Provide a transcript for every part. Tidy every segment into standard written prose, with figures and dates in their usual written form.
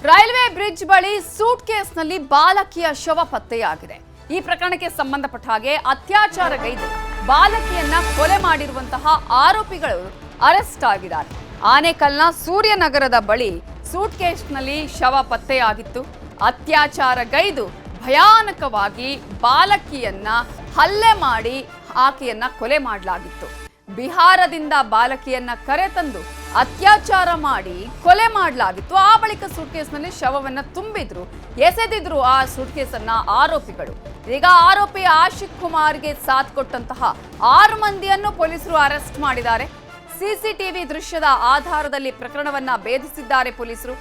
Railway bridge ಬಳಿ suit ಕೇಸ್ನಲ್ಲಿ ಬಾಲಕಿಯ ಶವ ಪತ್ತೆಯಾಗಿದೆ. ಈ ಪ್ರಕರಣಕ್ಕೆ ಸಂಬಂಧಪಟ್ಟ ಹಾಗೆ ಅತ್ಯಾಚಾರಗೈದು ಬಾಲಕಿಯನ್ನ ಕೊಲೆ ಮಾಡಿರುವಂತಹ ಆರೋಪಿಗಳು ಅರೆಸ್ಟ್ ಆಗಿದ್ದಾರೆ. ಆನೇಕಲ್ನ ಸೂರ್ಯನಗರದ ಬಳಿ ಸೂಟ್ ಕೇಸ್ನಲ್ಲಿ ಶವ ಪತ್ತೆಯಾಗಿತ್ತು. ಅತ್ಯಾಚಾರಗೈದು ಭಯಾನಕವಾಗಿ ಬಾಲಕಿಯನ್ನ ಹಲ್ಲೆ ಮಾಡಿ ಆಕೆಯನ್ನ ಕೊಲೆ ಮಾಡಲಾಗಿತ್ತು. ಬಿಹಾರದಿಂದ ಬಾಲಕಿಯನ್ನ ಕರೆತಂದು ಅತ್ಯಾಚಾರ ಮಾಡಿ ಕೊಲೆ ಮಾಡಲಾಗಿತ್ತು. ಆ ಬಳಿಕ ಸೂಟ್ಕೇಸ್ನಲ್ಲಿ ಶವವನ್ನ ತುಂಬಿದ್ರು, ಎಸೆದಿದ್ರು ಆ ಸೂಟ್ಕೇಸನ್ನ ಆರೋಪಿಗಳು. ಈಗ ಆರೋಪಿ ಆಶಿಕ್ ಕುಮಾರ್ಗೆ ಸಾಥ್ ಕೊಟ್ಟಂತಹ 6 ಮಂದಿಯನ್ನು ಪೊಲೀಸರು ಅರೆಸ್ಟ್ ಮಾಡಿದ್ದಾರೆ. ಸಿಸಿಟಿವಿ ದೃಶ್ಯದ ಆಧಾರದಲ್ಲಿ ಪ್ರಕರಣವನ್ನ ಭೇದಿಸಿದ್ದಾರೆ ಪೊಲೀಸರು.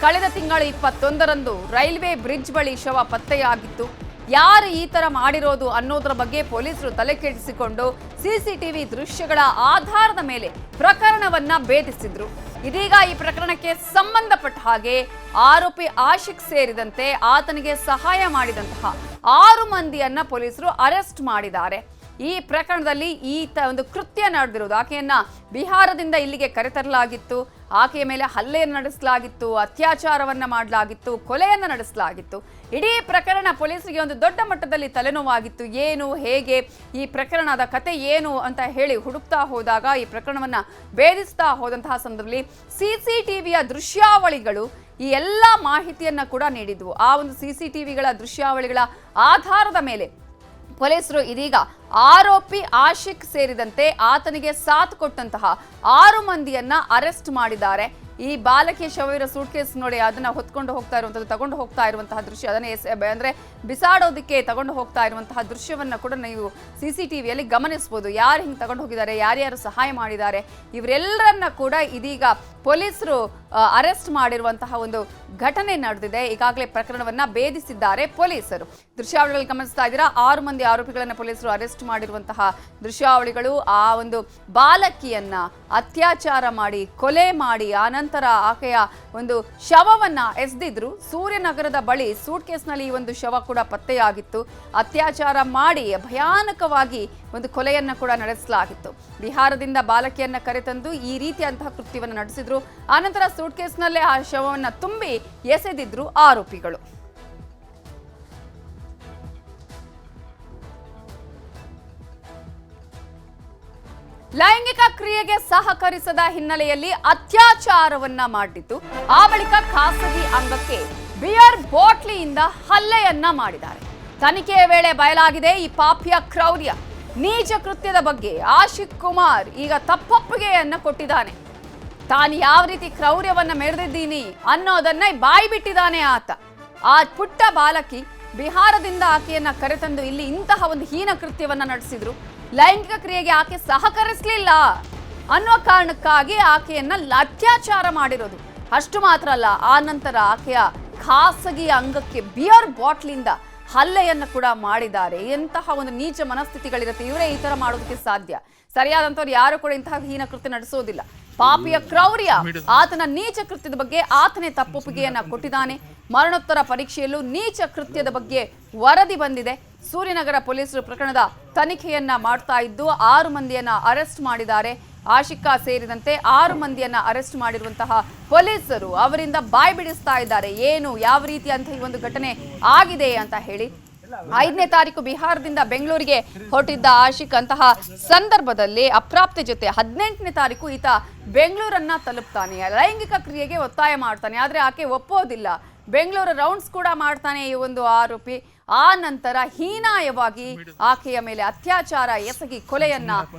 ಕಳೆದ ತಿಂಗಳು 21ರಂದು ರೈಲ್ವೆ ಬ್ರಿಡ್ಜ್ ಬಳಿ ಶವ ಪತ್ತೆಯಾಗಿತ್ತು. ಯಾರು ಈ ತರ ಮಾಡಿರೋದು ಅನ್ನೋದರ ಬಗ್ಗೆ ಪೊಲೀಸರು ತಲೆ ಕೆಡಿಸಿಕೊಂಡು ಸಿಸಿಟಿವಿ ದೃಶ್ಯಗಳ ಆಧಾರದ ಮೇಲೆ ಪ್ರಕರಣವನ್ನ ಭೇದಿಸಿದ್ರು. ಇದೀಗ ಈ ಪ್ರಕರಣಕ್ಕೆ ಸಂಬಂಧಪಟ್ಟ ಹಾಗೆ ಆರೋಪಿ ಆಶಿಕ್ ಸೇರಿದಂತೆ ಆತನಿಗೆ ಸಹಾಯ ಮಾಡಿದಂತಹ 6 ಮಂದಿಯನ್ನ ಪೊಲೀಸರು ಅರೆಸ್ಟ್ ಮಾಡಿದ್ದಾರೆ. ಈ ಪ್ರಕರಣದಲ್ಲಿ ಒಂದು ಕೃತ್ಯ ನಡೆದಿರುವುದು, ಆಕೆಯನ್ನ ಬಿಹಾರದಿಂದ ಇಲ್ಲಿಗೆ ಕರೆತರಲಾಗಿತ್ತು, ಆಕೆಯ ಮೇಲೆ ಹಲ್ಲೆಯನ್ನು ನಡೆಸಲಾಗಿತ್ತು, ಅತ್ಯಾಚಾರವನ್ನ ಮಾಡಲಾಗಿತ್ತು, ಕೊಲೆಯನ್ನು ನಡೆಸಲಾಗಿತ್ತು. ಇಡೀ ಪ್ರಕರಣ ಪೊಲೀಸರಿಗೆ ಒಂದು ದೊಡ್ಡ ಮಟ್ಟದಲ್ಲಿ ತಲೆನೋವಾಗಿತ್ತು. ಏನು, ಹೇಗೆ, ಈ ಪ್ರಕರಣದ ಕತೆ ಏನು ಅಂತ ಹೇಳಿ ಹುಡುಕ್ತಾ ಹೋದಾಗ ಈ ಪ್ರಕರಣವನ್ನ ಭೇದಿಸ್ತಾ ಹೋದಂತಹ ಸಂದರ್ಭದಲ್ಲಿ ಸಿಸಿಟಿವಿಯ ದೃಶ್ಯಾವಳಿಗಳು ಈ ಎಲ್ಲ ಮಾಹಿತಿಯನ್ನ ಕೂಡ ನೀಡಿದ್ವು. ಆ ಒಂದು ಸಿಸಿಟಿವಿಗಳ ದೃಶ್ಯಾವಳಿಗಳ ಆಧಾರದ ಮೇಲೆ ಪೊಲೀಸರು ಇದೀಗ ಆರೋಪಿ ಆಶಿಕ್ ಸೇರಿದಂತೆ ಆತನಿಗೆ ಸಾಥ್ ಕೊಟ್ಟಂತಹ 6 ಮಂದಿಯನ್ನ ಅರೆಸ್ಟ್ ಮಾಡಿದ್ದಾರೆ. ಈ ಬಾಲಕಿಯ ಶವವಿರೋ ಸೂಟ್ಕೇಸ್ ನೋಡಿ, ಅದನ್ನ ಹೊತ್ಕೊಂಡು ಹೋಗ್ತಾ ಇರುವಂತದ್ದು, ತಗೊಂಡು ಹೋಗ್ತಾ ಇರುವಂತಹ ದೃಶ್ಯ, ಅದನ್ನ ಅಂದ್ರೆ ಬಿಸಾಡೋದಕ್ಕೆ ತಗೊಂಡು ಹೋಗ್ತಾ ಇರುವಂತಹ ದೃಶ್ಯವನ್ನ ಕೂಡ ನೀವು ಸಿಸಿಟಿವಿಯಲ್ಲಿ ಗಮನಿಸಬಹುದು. ಯಾರು ಹಿಂಗೆ ತಗೊಂಡು ಹೋಗಿದ್ದಾರೆ, ಯಾರ್ಯಾರು ಸಹಾಯ ಮಾಡಿದ್ದಾರೆ, ಇವರೆಲ್ಲರನ್ನ ಕೂಡ ಇದೀಗ ಪೊಲೀಸರು ಅರೆಸ್ಟ್ ಮಾಡಿರುವಂತಹ ಒಂದು ಘಟನೆ ನಡೆದಿದೆ. ಈಗಾಗಲೇ ಪ್ರಕರಣವನ್ನ ಭೇದಿಸಿದ್ದಾರೆ ಪೊಲೀಸರು. ದೃಶ್ಯಾವಳಿಗಳು ಗಮನಿಸ್ತಾ ಇದ್ದೀರಾ, 6 ಮಂದಿ ಆರೋಪಿಗಳನ್ನ ಪೊಲೀಸರು ಅರೆಸ್ಟ್ ಮಾಡಿರುವಂತಹ ದೃಶ್ಯಾವಳಿಗಳು. ಆ ಒಂದು ಬಾಲಕಿಯನ್ನ ಅತ್ಯಾಚಾರ ಮಾಡಿ ಕೊಲೆ ಮಾಡಿ ಆನಂತರ ಆಕೆಯ ಒಂದು ಶವವನ್ನ ಎಸೆದಿದ್ರು. ಸೂರ್ಯನಗರದ ಬಳಿ ಸೂಟ್ ಕೇಸ್ನಲ್ಲಿ ಈ ಒಂದು ಶವ ಕೂಡ ಪತ್ತೆಯಾಗಿತ್ತು. ಅತ್ಯಾಚಾರ ಮಾಡಿ ಭಯಾನಕವಾಗಿ ಒಂದು ಕೊಲೆಯನ್ನ ಕೂಡ ನಡೆಸಲಾಗಿತ್ತು. ಬಿಹಾರದಿಂದ ಬಾಲಕಿಯನ್ನ ಕರೆತಂದು ಈ ರೀತಿಯಂತಹ ಕೃತ್ಯವನ್ನು ನಡೆಸಿದ್ರು. ಆನಂತರ ಸೂಟ್ ಕೇಸ್ನಲ್ಲೇ ಆ ಶವವನ್ನ ತುಂಬಿ ಎಸೆದಿದ್ರು ಆರೋಪಿಗಳು. ಲೈಂಗಿಕ ಕ್ರಿಯೆಗೆ ಸಹಕರಿಸದ ಹಿನ್ನೆಲೆಯಲ್ಲಿ ಅತ್ಯಾಚಾರವನ್ನ ಮಾಡಿದ್ದು, ಆ ಬಳಿಕ ಖಾಸಗಿ ಅಂಗಕ್ಕೆ ಬಿಯರ್ ಬಾಟ್ಲಿಯಿಂದ ಹಲ್ಲೆಯನ್ನ ಮಾಡಿದ್ದಾರೆ. ತನಿಖೆಯ ವೇಳೆ ಬಯಲಾಗಿದೆ ಈ ಪಾಪಿಯ ಕ್ರೌರ್ಯ. ನೀಚ ಕೃತ್ಯದ ಬಗ್ಗೆ ಆಶಿಕ್ ಕುಮಾರ್ ಈಗ ತಪ್ಪೊಪ್ಪಿಗೆಯನ್ನ ಕೊಟ್ಟಿದ್ದಾನೆ. ತಾನು ಯಾವ ರೀತಿ ಕ್ರೌರ್ಯವನ್ನ ಮೆರೆದಿದ್ದೀನಿ ಅನ್ನೋದನ್ನ ಬಾಯಿ ಬಿಟ್ಟಿದ್ದಾನೆ ಆತ. ಆ ಪುಟ್ಟ ಬಾಲಕಿ ಬಿಹಾರದಿಂದ ಆಕೆಯನ್ನ ಕರೆತಂದು ಇಲ್ಲಿ ಇಂತಹ ಒಂದು ಹೀನ ಕೃತ್ಯವನ್ನ ನಡೆಸಿದ್ರು. ಲೈಂಗಿಕ ಕ್ರಿಯೆಗೆ ಆಕೆ ಸಹಕರಿಸಲಿಲ್ಲ ಅನ್ನೋ ಕಾರಣಕ್ಕಾಗಿ ಆಕೆಯನ್ನ ಅತ್ಯಾಚಾರ ಮಾಡಿರೋದು. ಅಷ್ಟು ಮಾತ್ರ ಅಲ್ಲ, ಆ ನಂತರ ಆಕೆಯ ಖಾಸಗಿ ಅಂಗಕ್ಕೆ ಬಿಯರ್ ಬಾಟ್ಲಿಂದ ಹಲ್ಲೆಯನ್ನು ಕೂಡ ಮಾಡಿದ್ದಾರೆ. ಎಂತಹ ಒಂದು ನೀಚ ಮನಸ್ಥಿತಿಗಳಿರುತ್ತೆ, ಇವರೇ ಈ ತರ ಮಾಡೋದಕ್ಕೆ ಸಾಧ್ಯ. ಸರಿಯಾದಂತವ್ರು ಯಾರು ಕೂಡ ಇಂತಹ ಹೀನ ಕೃತ್ಯ ನಡೆಸೋದಿಲ್ಲ. ಪಾಪಿಯ ಕ್ರೌರ್ಯ, ಆತನ ನೀಚ ಕೃತ್ಯದ ಬಗ್ಗೆ ಆತನೇ ತಪ್ಪೊಪ್ಪಿಗೆಯನ್ನ ಕೊಟ್ಟಿದ್ದಾನೆ. ಮರಣೋತ್ತರ ಪರೀಕ್ಷೆಯಲ್ಲೂ ನೀಚ ಕೃತ್ಯದ ಬಗ್ಗೆ ವರದಿ ಬಂದಿದೆ. ಸೂರ್ಯನಗರ ಪೊಲೀಸರು ಪ್ರಕರಣದ ತನಿಖೆಯನ್ನ ಮಾಡ್ತಾ ಇದ್ದು 6 ಮಂದಿಯನ್ನ ಅರೆಸ್ಟ್ ಮಾಡಿದ್ದಾರೆ. ಆಶಿಕಾ ಸೇರಿದಂತೆ 6 ಮಂದಿಯನ್ನ ಅರೆಸ್ಟ್ ಮಾಡಿರುವಂತಹ ಪೊಲೀಸರು ಅವರಿಂದ ಬಾಯಿ ಬಿಡಿಸ್ತಾ ಇದ್ದಾರೆ, ಏನು ಯಾವ ರೀತಿಯಂತಹ ಈ ಒಂದು ಘಟನೆ ಆಗಿದೆ ಅಂತ ಹೇಳಿ. 5ನೇ ತಾರೀಕು ಬಿಹಾರದಿಂದ ಬೆಂಗಳೂರಿಗೆ ಹೊರಟಿದ್ದ ಆಶಿಕ್ ಅಂತಹ ಸಂದರ್ಭದಲ್ಲಿ ಅಪ್ರಾಪ್ತೆ ಜೊತೆ 18ನೇ ತಾರೀಕು ಈತ ಬೆಂಗಳೂರನ್ನ ತಲುಪ್ತಾನೆ. ಲೈಂಗಿಕ ಕ್ರಿಯೆಗೆ ಒತ್ತಾಯ ಮಾಡ್ತಾನೆ, ಆದ್ರೆ ಆಕೆ ಒಪ್ಪೋದಿಲ್ಲ. ಬೆಂಗಳೂರು ರೌಂಡ್ಸ್ ಕೂಡ ಮಾಡ್ತಾನೆ ಈ ಒಂದು ಆರೋಪಿ. ಆ ನಂತರ ಹೀನಾಯವಾಗಿ ಆಕೆಯ ಮೇಲೆ ಅತ್ಯಾಚಾರ ಎಸಗಿ ಕೊಲೆಯನ್ನ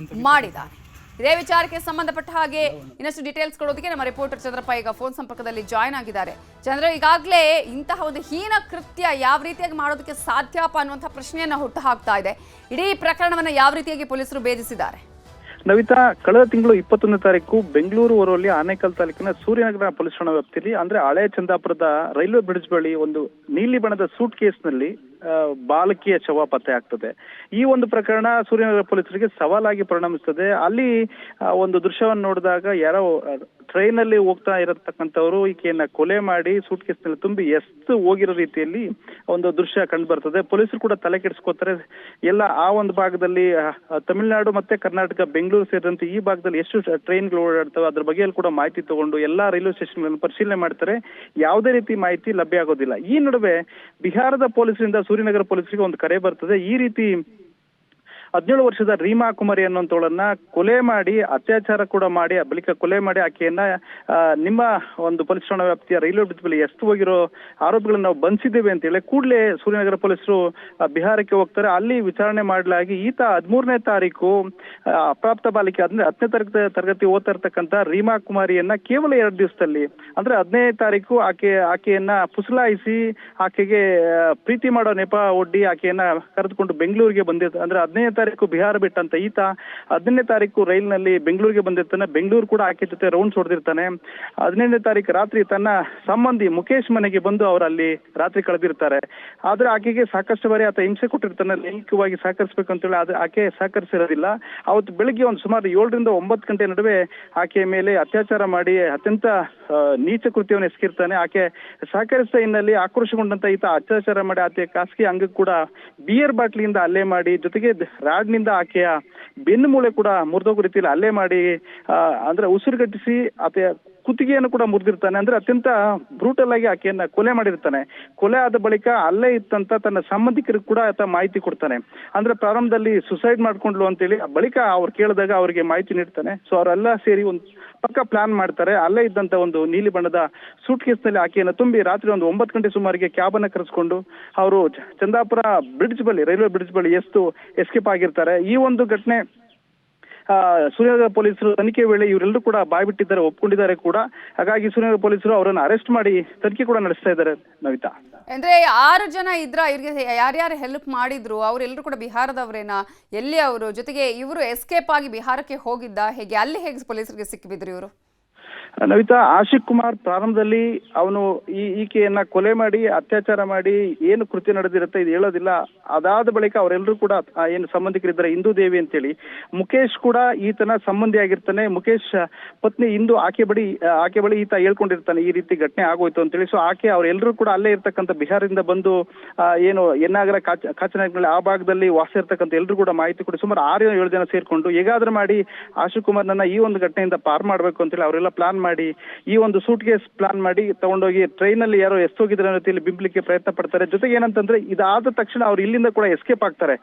ಮಾಡಿದ್ದಾನೆ. ಇದೇ ವಿಚಾರಕ್ಕೆ ಸಂಬಂಧಪಟ್ಟ ಹಾಗೆ ಇನ್ನಷ್ಟು ಡೀಟೇಲ್ಸ್ ಕೊಡೋದಕ್ಕೆ ನಮ್ಮ ರಿಪೋರ್ಟರ್ ಚಂದ್ರಪ್ಪ ಈಗ ಫೋನ್ ಸಂಪರ್ಕದಲ್ಲಿ ಜಾಯ್ನ್ ಆಗಿದ್ದಾರೆ. ಚಂದ್ರ, ಈಗಾಗಲೇ ಇಂತಹ ಒಂದು ಹೀನ ಕೃತ್ಯ ಯಾವ ರೀತಿಯಾಗಿ ಮಾಡೋದಕ್ಕೆ ಸಾಧ್ಯಪ್ಪ ಅನ್ನುವಂತಹ ಪ್ರಶ್ನೆಯನ್ನ ಹುಟ್ಟು ಹಾಕ್ತಾ ಇದೆ. ಇಡೀ ಪ್ರಕರಣವನ್ನ ಯಾವ ರೀತಿಯಾಗಿ ಪೊಲೀಸರು ಭೇದಿಸಿದ್ದಾರೆ? ನವಿತಾ, ಕಳೆದ ತಿಂಗಳು 21ನೇ ತಾರೀಕು ಬೆಂಗಳೂರು ಹೊರವಲ್ಲಿ ಆನೇಕಲ್ ತಾಲೂಕಿನ ಸೂರ್ಯನಗರ ಪೊಲೀಸ್ ಠಾಣಾ ವ್ಯಾಪ್ತಿಯಲ್ಲಿ ಅಂದ್ರೆ ಹಳೆ ಚಂದಾಪುರದ ರೈಲ್ವೆ ಬ್ರಿಡ್ಜ್ ಬಳಿ ಒಂದು ನೀಲಿ ಬಣ್ಣದ ಸೂಟ್ ಕೇಸ್ನಲ್ಲಿ ಬಾಲಕಿಯ ಶವ ಪತ್ತೆ ಆಗ್ತದೆ. ಈ ಒಂದು ಪ್ರಕರಣ ಸೂರ್ಯನಗರ ಪೊಲೀಸರಿಗೆ ಸವಾಲಾಗಿ ಪರಿಣಮಿಸ್ತದೆ. ಅಲ್ಲಿ ಒಂದು ದೃಶ್ಯವನ್ನು ನೋಡಿದಾಗ ಯಾರೋ ಟ್ರೈನ್ ಅಲ್ಲಿ ಹೋಗ್ತಾ ಇರತಕ್ಕಂಥವ್ರು ಈಕೆಯನ್ನ ಕೊಲೆ ಮಾಡಿ ಸೂಟ್ ಕೇಸ್ನಲ್ಲಿ ತುಂಬಿ ಎಷ್ಟು ಹೋಗಿರೋ ರೀತಿಯಲ್ಲಿ ಒಂದು ದೃಶ್ಯ ಕಂಡು ಬರ್ತದೆ. ಪೊಲೀಸರು ಕೂಡ ತಲೆ ಕೆಡಿಸ್ಕೋತಾರೆ. ಎಲ್ಲ ಆ ಒಂದು ಭಾಗದಲ್ಲಿ ತಮಿಳುನಾಡು ಮತ್ತೆ ಕರ್ನಾಟಕ ಬೆಂಗಳೂರು ಸೇರಿದಂತೆ ಈ ಭಾಗದಲ್ಲಿ ಎಷ್ಟು ಟ್ರೈನ್ಗಳು ಓಡಾಡ್ತವೆ ಅದ್ರ ಬಗ್ಗೆ ಕೂಡ ಮಾಹಿತಿ ತಗೊಂಡು ಎಲ್ಲಾ ರೈಲ್ವೆ ಸ್ಟೇಷನ್ಗಳನ್ನು ಪರಿಶೀಲನೆ ಮಾಡ್ತಾರೆ. ಯಾವುದೇ ರೀತಿ ಮಾಹಿತಿ ಲಭ್ಯ ಆಗೋದಿಲ್ಲ. ಈ ನಡುವೆ ಬಿಹಾರದ ಪೊಲೀಸರಿಂದ ಸೂರ್ಯನಗರ ಪೊಲೀಸರಿಗೆ ಒಂದು ಕರೆ ಬರ್ತದೆ. ಈ ರೀತಿ 17 ವರ್ಷದ ರೀಮಾ ಕುಮಾರಿ ಅನ್ನುವಂಥವಳನ್ನ ಕೊಲೆ ಮಾಡಿ ಅತ್ಯಾಚಾರ ಕೂಡ ಮಾಡಿ ಬಳಿಕ ಕೊಲೆ ಮಾಡಿ ಆಕೆಯನ್ನ ನಿಮ್ಮ ಒಂದು ಪೊಲೀಸ್ ಠಾಣಾ ವ್ಯಾಪ್ತಿಯ ರೈಲ್ವೆ ಬ್ರಿಡ್ಜ್ ಬಳಿ ಎಷ್ಟು ಹೋಗಿರೋ ಆರೋಪಿಗಳನ್ನ ನಾವು ಬಂಧಿಸಿದ್ದೇವೆ ಅಂತ ಹೇಳಿ ಕೂಡಲೇ ಸೂರ್ಯನಗರ ಪೊಲೀಸರು ಬಿಹಾರಕ್ಕೆ ಹೋಗ್ತಾರೆ. ಅಲ್ಲಿ ವಿಚಾರಣೆ ಮಾಡಲಾಗಿ ಈತ 13ನೇ ತಾರೀಕು ಅಪ್ರಾಪ್ತ ಬಾಲಿಕೆ ಅಂದ್ರೆ 10ನೇ ತರಗತಿ ಓದ್ತಾ ಇರ್ತಕ್ಕಂಥ ರೀಮಾ ಕುಮಾರಿಯನ್ನ ಕೇವಲ 2 ದಿವಸದಲ್ಲಿ ಅಂದ್ರೆ 15ನೇ ತಾರೀಕು ಆಕೆಯನ್ನ ಪುಸಲಾಯಿಸಿ ಆಕೆಗೆ ಪ್ರೀತಿ ಮಾಡೋ ನೆಪ ಒಡ್ಡಿ ಆಕೆಯನ್ನ ಕರೆದುಕೊಂಡು ಬೆಂಗಳೂರಿಗೆ ಬಂದಿರ್ತಾರೆ. ಅಂದ್ರೆ 15ನೇ ತಾರೀಕು ಬಿಹಾರ ಬಿಟ್ಟಂತ ಈತ 18ನೇ ತಾರೀಕು ರೈಲ್ನಲ್ಲಿ ಬೆಂಗಳೂರಿಗೆ ಬಂದಿರ್ತಾನೆ. ಬೆಂಗಳೂರು ಕೂಡ ಆಕೆ ಜೊತೆ ರೌಂಡ್ಸ್ ಹೊಡೆದಿರ್ತಾನೆ. 18ನೇ ತಾರೀಕು ರಾತ್ರಿ ತನ್ನ ಸಂಬಂಧಿ ಮುಖೇಶ್ ಮನೆಗೆ ಬಂದು ಅವರಲ್ಲಿ ರಾತ್ರಿ ಕಳೆದಿರ್ತಾರೆ. ಆದ್ರೆ ಆಕೆಗೆ ಸಾಕಷ್ಟು ಬಾರಿ ಆತ ಹಿಂಸೆ ಕೊಟ್ಟಿರ್ತಾನೆ, ಲೈಂಗಿಕವಾಗಿ ಸಹಕರಿಸಬೇಕು ಅಂತ ಹೇಳಿ. ಆದ್ರೆ ಆಕೆ ಸಹಕರಿಸಿರೋದಿಲ್ಲ. ಅವತ್ತು ಬೆಳಿಗ್ಗೆ ಒಂದು ಸುಮಾರು 7 ರಿಂದ 9 ಗಂಟೆ ನಡುವೆ ಆಕೆಯ ಮೇಲೆ ಅತ್ಯಾಚಾರ ಮಾಡಿ ಅತ್ಯಂತ ನೀಚ ಕೃತ್ಯವನ್ನು ಎಸಗಿರ್ತಾನೆ. ಆಕೆ ಸಹಕರಿಸಿದ ಹಿನ್ನೆಲೆ ಆಕ್ರೋಶಗೊಂಡಂತ ಈತ ಅತ್ಯಾಚಾರ ಮಾಡಿ ಆಕೆಯ ಖಾಸಗಿ ಅಂಗಕ್ಕೆ ಕೂಡ ಬಿಯರ್ ಬಾಟ್ಲಿಯಿಂದ ಹಲ್ಲೆ ಮಾಡಿ ಜೊತೆಗೆ ರಾಡ್ನಿಂದ ಆಕೆಯ ಬೆನ್ನು ಮೂಳೆ ಕೂಡ ಮುರಿದೋಗೋ ರೀತಿಯಲ್ಲಿ ಹಲ್ಲೆ ಮಾಡಿ ಅಂದ್ರೆ ಉಸಿರುಗಟ್ಟಿಸಿ ಆಕೆಯ ಕುತ್ತಿಗೆಯನ್ನು ಕೂಡ ಮುರಿದಿರ್ತಾನೆ. ಅಂದ್ರೆ ಅತ್ಯಂತ ಬ್ರೂಟಲ್ ಆಗಿ ಆಕೆಯನ್ನ ಕೊಲೆ ಮಾಡಿರ್ತಾನೆ. ಕೊಲೆ ಆದ ಬಳಿಕ ಅಲ್ಲೇ ಇತ್ತಂತ ತನ್ನ ಸಂಬಂಧಿಕರಿಗೆ ಕೂಡ ಆತ ಮಾಹಿತಿ ಕೊಡ್ತಾನೆ. ಅಂದ್ರೆ ಪ್ರಾರಂಭದಲ್ಲಿ ಸುಸೈಡ್ ಮಾಡ್ಕೊಂಡ್ಲು ಅಂತೇಳಿ ಬಳಿಕ ಅವ್ರು ಕೇಳಿದಾಗ ಅವರಿಗೆ ಮಾಹಿತಿ ನೀಡ್ತಾನೆ. ಸೊ ಅವರೆಲ್ಲ ಸೇರಿ ಒಂದು ಪಕ್ಕ ಪ್ಲಾನ್ ಮಾಡ್ತಾರೆ. ಅಲ್ಲೇ ಇದ್ದಂತ ಒಂದು ನೀಲಿ ಬಣ್ಣದ ಸೂಟ್ ಕೇಸ್ನಲ್ಲಿ ಆಕೆಯನ್ನು ತುಂಬಿ ರಾತ್ರಿ ಒಂದು 9 ಗಂಟೆ ಸುಮಾರಿಗೆ ಕ್ಯಾಬ್ ಅನ್ನ ಕರೆಸ್ಕೊಂಡು ಅವರು ಚಂದಾಪುರ ಬ್ರಿಡ್ಜ್ ಬಳಿ ರೈಲ್ವೆ ಬ್ರಿಡ್ಜ್ ಬಳಿ ಎಸ್ಕೇಪ್ ಆಗಿರ್ತಾರೆ. ಈ ಒಂದು ಘಟನೆ ಸೂರ್ಯನಗರ ಪೊಲೀಸರು ತನಿಖೆ ವೇಳೆ ಇವರೆಲ್ಲರೂ ಕೂಡ ಬಾಯ್ಬಿಟ್ಟಿದ್ದಾರೆ, ಒಪ್ಕೊಂಡಿದ್ದಾರೆ ಕೂಡ. ಹಾಗಾಗಿ ಸೂರ್ಯನಗರ ಪೊಲೀಸರು ಅವರನ್ನು ಅರೆಸ್ಟ್ ಮಾಡಿ ತನಿಖೆ ಕೂಡ ನಡೆಸ್ತಾ ಇದ್ದಾರೆ. ನವಿತಾ, ಅಂದ್ರೆ 6 ಜನ ಇದ್ರ ಇವ್ರಿಗೆ ಯಾರ್ಯಾರು ಹೆಲ್ಪ್ ಮಾಡಿದ್ರು ಅವರೆಲ್ಲರೂ ಕೂಡ ಬಿಹಾರದವರೇನಾ? ಎಲ್ಲಿ ಅವರು? ಜೊತೆಗೆ ಇವರು ಎಸ್ಕೇಪ್ ಆಗಿ ಬಿಹಾರಕ್ಕೆ ಹೋಗಿದ್ದ ಹೇಗೆ? ಅಲ್ಲಿ ಹೇಗೆ ಪೊಲೀಸರಿಗೆ ಸಿಕ್ಕಿಬಿದ್ರು ಇವರು? ನವಿತಾ, ಆಶಿಕ್ ಕುಮಾರ್ ಪ್ರಾರಂಭದಲ್ಲಿ ಅವನು ಈಕೆಯನ್ನ ಕೊಲೆ ಮಾಡಿ ಅತ್ಯಾಚಾರ ಮಾಡಿ ಏನು ಕೃತ್ಯ ನಡೆದಿರುತ್ತೆ ಇದು ಹೇಳೋದಿಲ್ಲ. ಅದಾದ ಬಳಿಕ ಅವರೆಲ್ಲರೂ ಕೂಡ ಏನು ಸಂಬಂಧಿಕರಿದ್ದಾರೆ ಇಂದು ದೇವಿ ಅಂತೇಳಿ, ಮುಖೇಶ್ ಕೂಡ ಈತನ ಸಂಬಂಧಿ ಆಗಿರ್ತಾನೆ. ಮುಖೇಶ್ ಪತ್ನಿ ಇಂದು ಆಕೆ ಬಳಿ ಈತ ಹೇಳ್ಕೊಂಡಿರ್ತಾನೆ ಈ ರೀತಿ ಘಟನೆ ಆಗೋಯ್ತು ಅಂತೇಳಿ. ಸೊ ಆಕೆ ಅವರೆಲ್ಲರೂ ಕೂಡ ಅಲ್ಲೇ ಇರ್ತಕ್ಕಂಥ ಬಿಹಾರದಿಂದ ಬಂದು ಏನು ಎನ್ನಾಗರ ಕಾಚನಹಳ್ಳಿ ಆ ಭಾಗದಲ್ಲಿ ವಾಸ ಇರ್ತಕ್ಕಂಥ ಎಲ್ಲರೂ ಕೂಡ ಮಾಹಿತಿ ಕೊಡಿ ಸುಮಾರು 6-7 ಜನ ಸೇರ್ಕೊಂಡು ಹೇಗಾದ್ರೂ ಮಾಡಿ ಆಶಿಕ್ ಕುಮಾರ್ನನ್ನ ಈ ಒಂದು ಘಟನೆಯಿಂದ ಪಾರ್ ಮಾಡ್ಬೇಕು ಅಂತೇಳಿ ಅವರೆಲ್ಲ ಪ್ಲಾನ್ ಮಾಡಿ ಈ ಒಂದು ಸೂಟ್ ಕೇಸ್ ಪ್ಲಾನ್ ಮಾಡಿ ತಗೊಂಡೋಗಿ ಟ್ರೈನ್ ಅಲ್ಲಿ ಯಾರೋ ಎಷ್ಟೋಗಿದ್ರೆ ಅನ್ನೋ ರೀತಿಯಲ್ಲಿ ಬಿಂಬಲಿಕ್ಕೆ ಪ್ರಯತ್ನ ಪಡ್ತಾರೆ. ಜೊತೆಗೆ ಏನಂತಂದ್ರೆ ಇದಾದ ತಕ್ಷಣ ಅವ್ರು ಇಲ್ಲಿಂದ ಕೂಡ ಎಸ್ಕೇಪ್ ಆಗ್ತಾರೆ.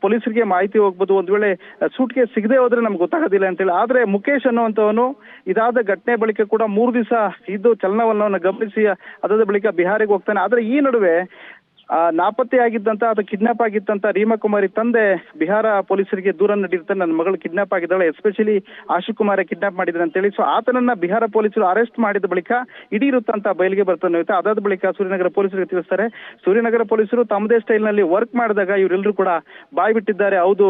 ಪೊಲೀಸರಿಗೆ ಮಾಹಿತಿ ಹೋಗ್ಬೋದು, ಒಂದ್ ವೇಳೆ ಸೂಟ್ ಕೇಸ್ ಸಿಗದೆ ಹೋದ್ರೆ ನಮ್ಗೆ ಗೊತ್ತಾಗೋದಿಲ್ಲ ಅಂತೇಳಿ. ಆದ್ರೆ ಮುಖೇಶ್ ಅನ್ನುವಂಥವನು ಇದಾದ ಘಟನೆ ಬಳಿಕ ಕೂಡ 3 ದಿವಸ ಇದ್ದು ಚಲನವಲನವನ್ನು ಗಮನಿಸಿ ಅದಾದ ಬಳಿಕ ಬಿಹಾರಿಗೆ ಹೋಗ್ತಾನೆ. ಆದ್ರೆ ಈ ನಡುವೆ ನಾಪತ್ತೆಯಾಗಿದ್ದಂತ ಅಥವಾ ಕಿಡ್ನಾಪ್ ಆಗಿದ್ದಂತ ರೀಮಾ ಕುಮಾರಿ ತಂದೆ ಬಿಹಾರ ಪೊಲೀಸರಿಗೆ ದೂರ ನೀಡಿರ್ತಾನೆ. ನನ್ನ ಮಗಳು ಕಿಡ್ನಾಪ್ ಆಗಿದ್ದಾಳೆ, ಎಸ್ಪೆಷಲಿ ಆಶಿಕ್ ಕುಮಾರ್ ಕಿಡ್ನಾಪ್ ಮಾಡಿದ್ರೆ ಅಂತೇಳಿ. ಸೊ ಆತನನ್ನ ಬಿಹಾರ ಪೊಲೀಸರು ಅರೆಸ್ಟ್ ಮಾಡಿದ ಬಳಿಕ ಇಡೀ ವೃತ್ತಾಂತ ಬಯಲಿಗೆ ಬರ್ತಾನೆ. ಅದಾದ ಬಳಿಕ ಸೂರ್ಯನಗರ ಪೊಲೀಸರಿಗೆ ತಿಳಿಸ್ತಾರೆ. ಸೂರ್ಯನಗರ ಪೊಲೀಸರು ತಮ್ಮದೇ ಸ್ಟೈಲ್ ನಲ್ಲಿ ವರ್ಕ್ ಮಾಡಿದಾಗ ಇವರೆಲ್ಲರೂ ಕೂಡ ಬಾಯ್ ಬಿಟ್ಟಿದ್ದಾರೆ. ಹೌದು,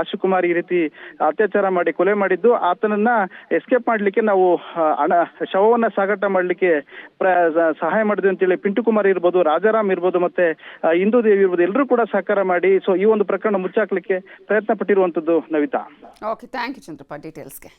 ಆಶಿಕ್ ಕುಮಾರ್ ಈ ರೀತಿ ಅತ್ಯಾಚಾರ ಮಾಡಿ ಕೊಲೆ ಮಾಡಿದ್ದು, ಆತನನ್ನ ಎಸ್ಕೇಪ್ ಮಾಡ್ಲಿಕ್ಕೆ ನಾವು ಶವವನ್ನ ಸಾಗಾಟ ಮಾಡ್ಲಿಕ್ಕೆ ಸಹಾಯ ಮಾಡಿದ್ವಿ ಅಂತೇಳಿ ಪಿಂಟು ಕುಮಾರ್ ಇರ್ಬೋದು, ರಾಜಾರಾಮ್ ಇರ್ಬೋದು, ಮತ್ತೆ ಇಂದು ದೇವಿ ಇರ್ಬೋದು, ಎಲ್ಲರೂ ಕೂಡ ಸಹಕಾರ ಮಾಡಿ ಸೊ ಈ ಒಂದು ಪ್ರಕರಣ ಮುಚ್ಚಾಕ್ಲಿಕ್ಕೆ ಪ್ರಯತ್ನ ಪಟ್ಟಿರುವಂತದ್ದು. Navita, okay, thank you Chandrappa ಡೀಟೇಲ್ಸ್ಗೆ.